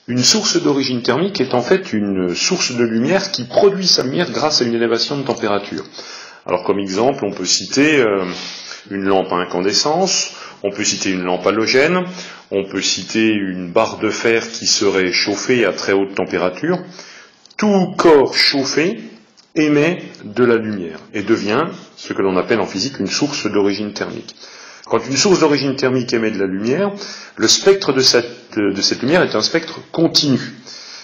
Une source d'origine thermique est en fait une source de lumière qui produit sa lumière grâce à une élévation de température. Alors comme exemple, on peut citer une lampe à incandescence, on peut citer une lampe halogène, on peut citer une barre de fer qui serait chauffée à très haute température. Tout corps chauffé émet de la lumière et devient ce que l'on appelle en physique une source d'origine thermique. Quand une source d'origine thermique émet de la lumière, le spectre de cette lumière est un spectre continu,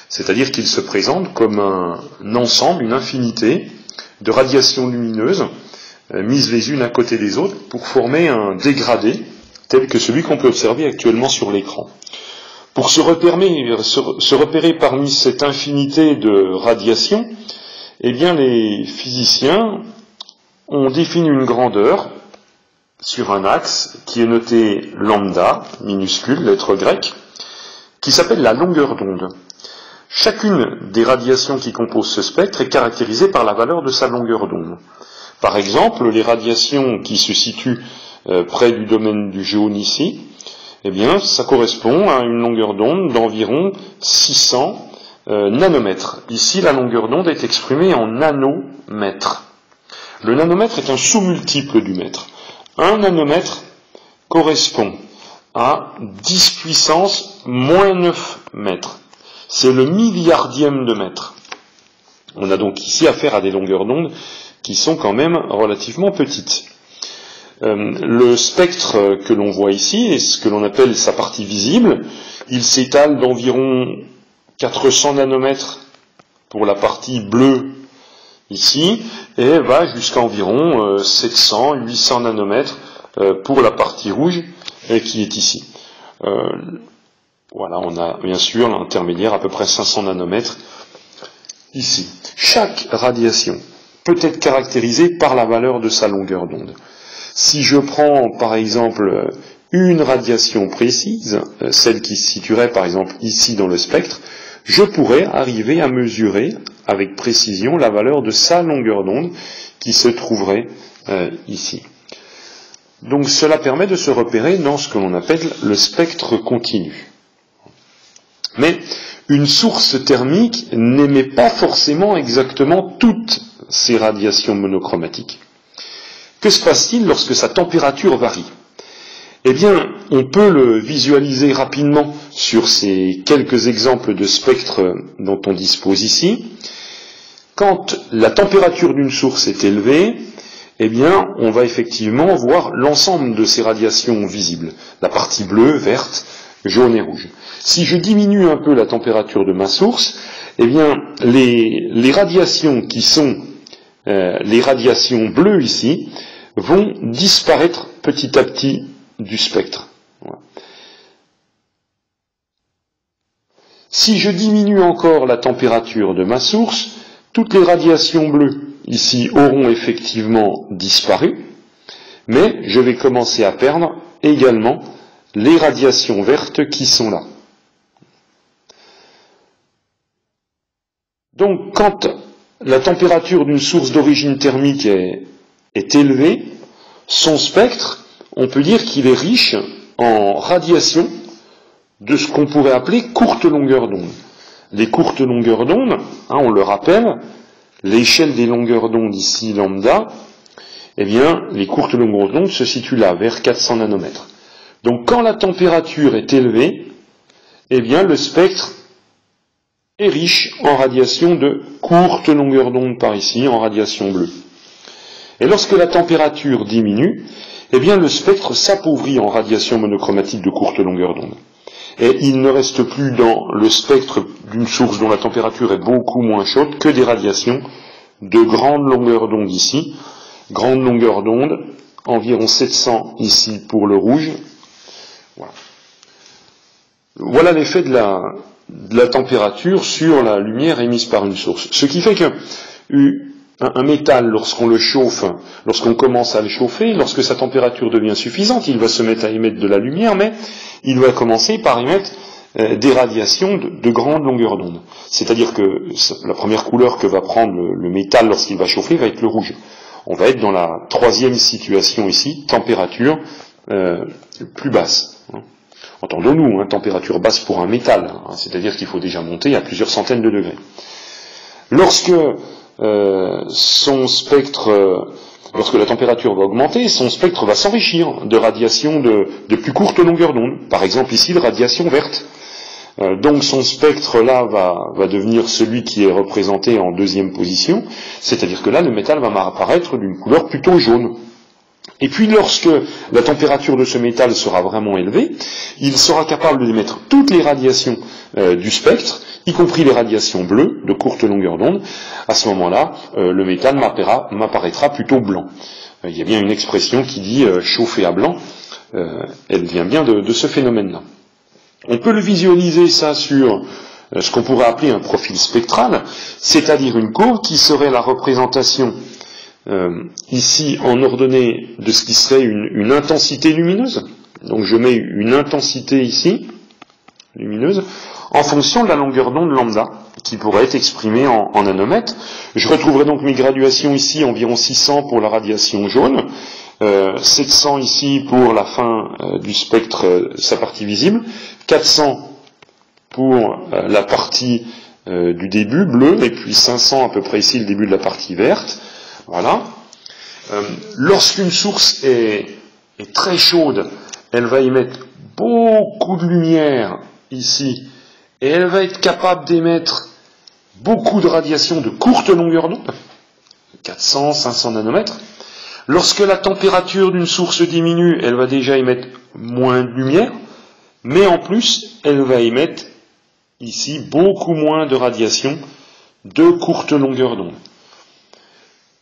c'est-à-dire qu'il se présente comme un ensemble, une infinité de radiations lumineuses mises les unes à côté des autres pour former un dégradé tel que celui qu'on peut observer actuellement sur l'écran. Pour se repérer parmi cette infinité de radiations, eh bien les physiciens ont défini une grandeur sur un axe qui est noté lambda, minuscule, lettre grecque, qui s'appelle la longueur d'onde. Chacune des radiations qui composent ce spectre est caractérisée par la valeur de sa longueur d'onde. Par exemple, les radiations qui se situent près du domaine du jaune ici, eh bien, ça correspond à une longueur d'onde d'environ 600 nanomètres. Ici, la longueur d'onde est exprimée en nanomètres. Le nanomètre est un sous-multiple du mètre. Un nanomètre correspond à 10 puissance moins 9 mètres. C'est le milliardième de mètre. On a donc ici affaire à des longueurs d'onde qui sont quand même relativement petites. Le spectre que l'on voit ici est ce que l'on appelle sa partie visible. Il s'étale d'environ 400 nanomètres pour la partie bleue ici, et va jusqu'à environ 700-800 nanomètres pour la partie rouge qui est ici. Voilà, on a bien sûr l'intermédiaire à peu près 500 nanomètres ici. Chaque radiation peut être caractérisée par la valeur de sa longueur d'onde. Si je prends par exemple une radiation précise, celle qui se situerait par exemple ici dans le spectre, je pourrais arriver à mesurer avec précision la valeur de sa longueur d'onde qui se trouverait ici. Donc cela permet de se repérer dans ce que l'on appelle le spectre continu. Mais une source thermique n'émet pas forcément exactement toutes ces radiations monochromatiques. Que se passe-t-il lorsque sa température varie ? Eh bien, on peut le visualiser rapidement sur ces quelques exemples de spectres dont on dispose ici. Quand la température d'une source est élevée, eh bien, on va effectivement voir l'ensemble de ces radiations visibles, la partie bleue, verte, jaune et rouge. Si je diminue un peu la température de ma source, eh bien, les radiations qui sont les radiations bleues ici vont disparaître petit à petit du spectre. Voilà. Si je diminue encore la température de ma source, toutes les radiations bleues ici auront effectivement disparu, mais je vais commencer à perdre également les radiations vertes qui sont là. Donc, quand la température d'une source d'origine thermique est élevée, son spectre, on peut dire qu'il est riche en radiations de ce qu'on pourrait appeler courtes longueurs d'onde. Les courtes longueurs d'onde, on le rappelle, l'échelle des longueurs d'onde ici, lambda, eh bien, les courtes longueurs d'onde se situent là, vers 400 nanomètres. Donc, quand la température est élevée, eh bien, le spectre est riche en radiations de courtes longueurs d'onde par ici, en radiation bleue. Et lorsque la température diminue, eh bien, le spectre s'appauvrit en radiations monochromatiques de courte longueur d'onde. Et il ne reste plus dans le spectre d'une source dont la température est beaucoup moins chaude que des radiations de grande longueur d'onde ici. Grande longueur d'onde, environ 700 ici pour le rouge. Voilà. Voilà l'effet de la température sur la lumière émise par une source. Ce qui fait qu'un métal, lorsqu'on le chauffe, lorsqu'on commence à le chauffer, lorsque sa température devient suffisante, il va se mettre à émettre de la lumière, mais il va commencer par émettre des radiations de grande longueur d'onde. C'est-à-dire que la première couleur que va prendre le métal lorsqu'il va chauffer va être le rouge. On va être dans la troisième situation ici, température plus basse. Entendons-nous, température basse pour un métal, c'est-à-dire qu'il faut déjà monter à plusieurs centaines de degrés. Lorsque lorsque la température va augmenter, son spectre va s'enrichir de radiations de plus courte longueur d'onde. Par exemple ici, de radiation verte. Donc son spectre là va devenir celui qui est représenté en deuxième position, c'est-à-dire que là le métal va apparaître d'une couleur plutôt jaune. Et puis lorsque la température de ce métal sera vraiment élevée, il sera capable d'émettre toutes les radiations du spectre, y compris les radiations bleues de courte longueur d'onde. À ce moment-là, le métal m'apparaîtra plutôt blanc. Il y a bien une expression qui dit chauffer à blanc, elle vient bien de ce phénomène-là. On peut le visualiser ça sur ce qu'on pourrait appeler un profil spectral, c'est-à-dire une courbe qui serait la représentation ici en ordonnée de ce qui serait une intensité lumineuse. Donc je mets une intensité ici, lumineuse, en fonction de la longueur d'onde lambda, qui pourrait être exprimée en nanomètres. Je retrouverai donc mes graduations ici, environ 600 pour la radiation jaune, 700 ici pour la fin du spectre, sa partie visible, 400 pour la partie du début, bleue, et puis 500 à peu près ici, le début de la partie verte. Voilà. Lorsqu'une source est très chaude, elle va émettre beaucoup de lumière ici, et elle va être capable d'émettre beaucoup de radiations de courte longueur d'onde, 400, 500 nanomètres. Lorsque la température d'une source diminue, elle va déjà émettre moins de lumière, mais en plus, elle va émettre ici beaucoup moins de radiations de courte longueur d'onde.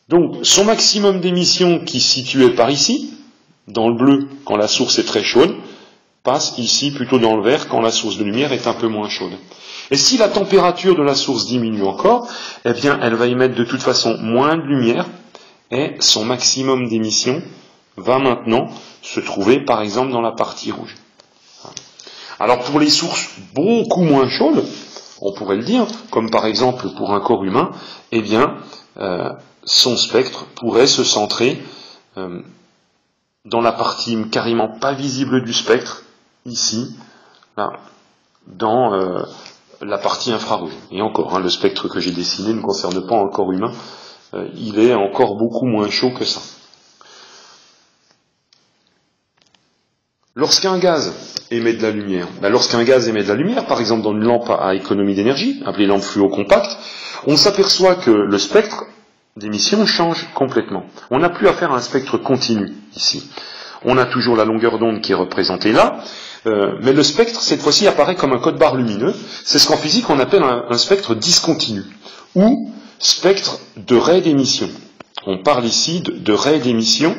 Donc, son maximum d'émission qui se situait par ici, dans le bleu quand la source est très chaude, passe ici plutôt dans le vert quand la source de lumière est un peu moins chaude. Et si la température de la source diminue encore, eh bien, elle va émettre de toute façon moins de lumière, et son maximum d'émission va maintenant se trouver, par exemple, dans la partie rouge. Alors, pour les sources beaucoup moins chaudes, on pourrait le dire, comme par exemple pour un corps humain, eh bien, son spectre pourrait se centrer dans la partie carrément pas visible du spectre, ici, là, dans la partie infrarouge. Et encore, le spectre que j'ai dessiné ne concerne pas un corps humain, il est encore beaucoup moins chaud que ça. Lorsqu'un gaz émet de la lumière, par exemple dans une lampe à économie d'énergie, appelée lampe fluo compacte, on s'aperçoit que le spectre d'émission change complètement. On n'a plus affaire à un spectre continu ici. On a toujours la longueur d'onde qui est représentée là, mais le spectre, cette fois-ci, apparaît comme un code-barre lumineux. C'est ce qu'en physique on appelle un spectre discontinu, ou spectre de ray d'émission. On parle ici de ray d'émission.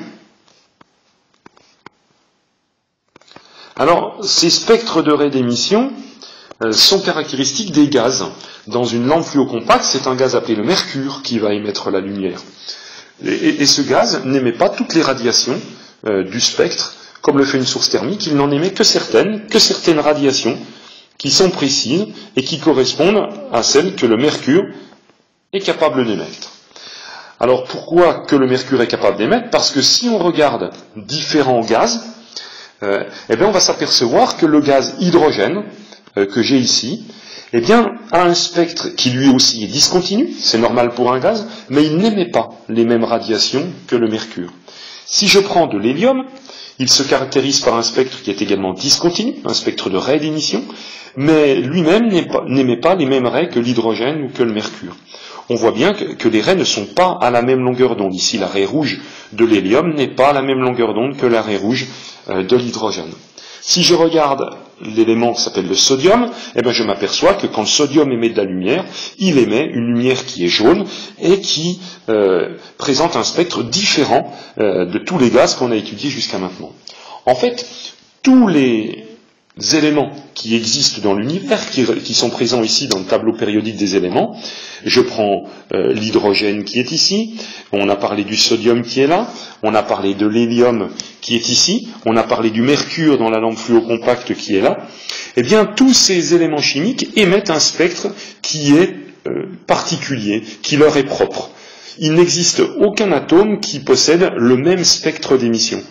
Alors, ces spectres de ray d'émission sont caractéristiques des gaz. Dans une lampe fluocompacte, c'est un gaz appelé le mercure qui va émettre la lumière. Et ce gaz n'émet pas toutes les radiations du spectre, comme le fait une source thermique, il n'en émet que certaines radiations qui sont précises et qui correspondent à celles que le mercure est capable d'émettre. Alors pourquoi que le mercure est capable d'émettre? Parce que si on regarde différents gaz, eh bien on va s'apercevoir que le gaz hydrogène que j'ai ici, eh bien, a un spectre qui lui aussi est discontinu, c'est normal pour un gaz, mais il n'émet pas les mêmes radiations que le mercure. Si je prends de l'hélium, il se caractérise par un spectre qui est également discontinu, un spectre de ray d'émission, mais lui-même n'émet pas les mêmes rays que l'hydrogène ou que le mercure. On voit bien que les rays ne sont pas à la même longueur d'onde. Ici, la raie rouge de l'hélium n'est pas à la même longueur d'onde que la raie rouge de l'hydrogène. Si je regarde l'élément qui s'appelle le sodium, eh bien je m'aperçois que quand le sodium émet de la lumière, il émet une lumière qui est jaune et qui présente un spectre différent de tous les gaz qu'on a étudiés jusqu'à maintenant. En fait, tous les éléments qui existent dans l'univers, qui sont présents ici dans le tableau périodique des éléments, je prends l'hydrogène qui est ici, on a parlé du sodium qui est là, on a parlé de l'hélium qui est ici, on a parlé du mercure dans la lampe fluocompacte qui est là, eh bien tous ces éléments chimiques émettent un spectre qui est particulier, qui leur est propre. Il n'existe aucun atome qui possède le même spectre d'émission.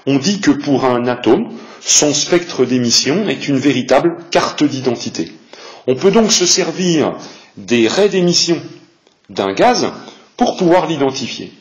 On dit que pour un atome, son spectre d'émission est une véritable carte d'identité. On peut donc se servir des raies d'émission d'un gaz pour pouvoir l'identifier.